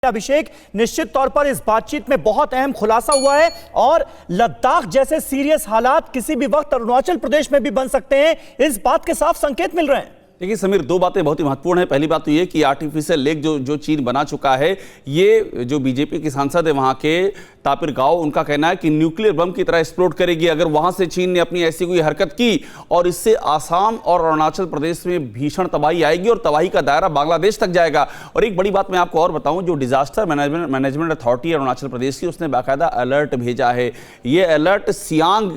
अभिषेक, निश्चित तौर पर इस बातचीत में बहुत अहम खुलासा हुआ है और लद्दाख जैसे सीरियस हालात किसी भी वक्त अरुणाचल प्रदेश में भी बन सकते हैं, इस बात के साफ संकेत मिल रहे हैं। देखिए समीर, दो बातें बहुत ही महत्वपूर्ण है। पहली बात तो ये कि आर्टिफिशियल लेक जो चीन बना चुका है, ये जो बीजेपी के सांसद है वहां के तापिर गांव, उनका कहना है कि न्यूक्लियर बम की तरह एक्सप्लोड करेगी अगर वहां से चीन ने अपनी ऐसी कोई हरकत की, और इससे आसाम और अरुणाचल प्रदेश में भीषण तबाही आएगी और तबाही का दायरा बांग्लादेश तक जाएगा। और एक बड़ी बात मैं आपको और बताऊं, जो disaster management authority Arunachal Pradesh की, उसने बाकायदा अलर्ट भेजा है। ये अलर्ट सियांग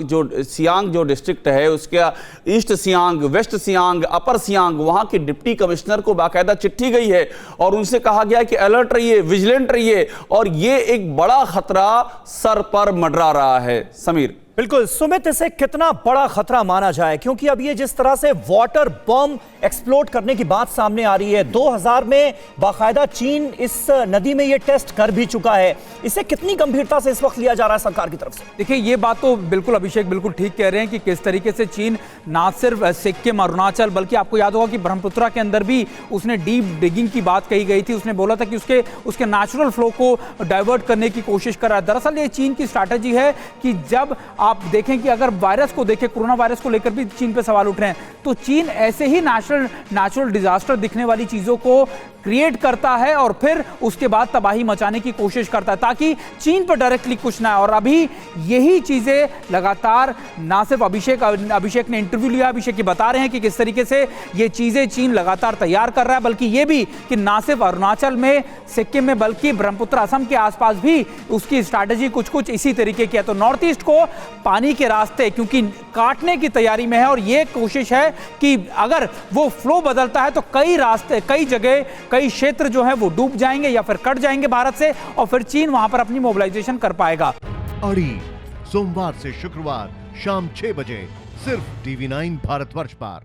जो डिस्ट्रिक्ट है उसका ईस्ट सियांग, वेस्ट सियांग, अपर सियांग, वहां के डिप्टी कमिश्नर को बाकायदा चिट्ठी गई है और उनसे कहा गया है कि अलर्ट रहिए, विजिलेंट रहिए, और ये एक बड़ा खतरा सर पर मंडरा रहा है। समीर, बिल्कुल सुमित, इसे कितना बड़ा खतरा माना जाए, क्योंकि अब ये जिस तरह से वाटर बम एक्सप्लोड करने की बात सामने आ रही है, 2000 में बाकायदा चीन इस नदी में ये टेस्ट कर भी चुका है, इसे कितनी गंभीरता से इस वक्त लिया जा रहा है सरकार की तरफ से? देखिए, ये बात तो बिल्कुल अभिषेक बिल्कुल ठीक कह रहे हैं कि किस तरीके से चीन ना सिर्फ सिक्किम, अरुणाचल, बल्कि आपको याद होगा कि ब्रह्मपुत्रा के अंदर भी उसने डीप डिगिंग की बात कही गई थी। उसने बोला था कि उसके नेचुरल फ्लो को डाइवर्ट करने की कोशिश कर रहा है। दरअसल ये चीन की स्ट्रैटेजी है कि जब आप देखें कि अगर वायरस को देखें, कोरोना वायरस को लेकर भी चीन पे सवाल उठ रहे हैं, तो चीन ऐसे ही नेचुरल डिजास्टर दिखने वाली चीजों को क्रिएट करता है और फिर उसके बाद तबाही मचाने की कोशिश करता है ताकि चीन पर डायरेक्टली कुछ ना है। और अभी यही चीजें लगातार, ना सिर्फ अभिषेक ने इंटरव्यू लिया, अभिषेक बता रहे हैं कि किस तरीके से ये चीजें चीन लगातार तैयार कर रहा है, बल्कि ये भी कि ना सिर्फ अरुणाचल में, सिक्किम में, बल्कि ब्रह्मपुत्र, असम के आसपास भी उसकी स्ट्रैटेजी कुछ इसी तरीके की है। तो नॉर्थ ईस्ट को पानी के रास्ते क्योंकि काटने की तैयारी में है और ये कोशिश है कि अगर वो फ्लो बदलता है तो कई रास्ते, कई जगह, कई क्षेत्र जो है वो डूब जाएंगे या फिर कट जाएंगे भारत से, और फिर चीन वहां पर अपनी मोबिलाइजेशन कर पाएगा। अड़ी सोमवार से शुक्रवार शाम 6 बजे सिर्फ TV9 भारतवर्ष पर।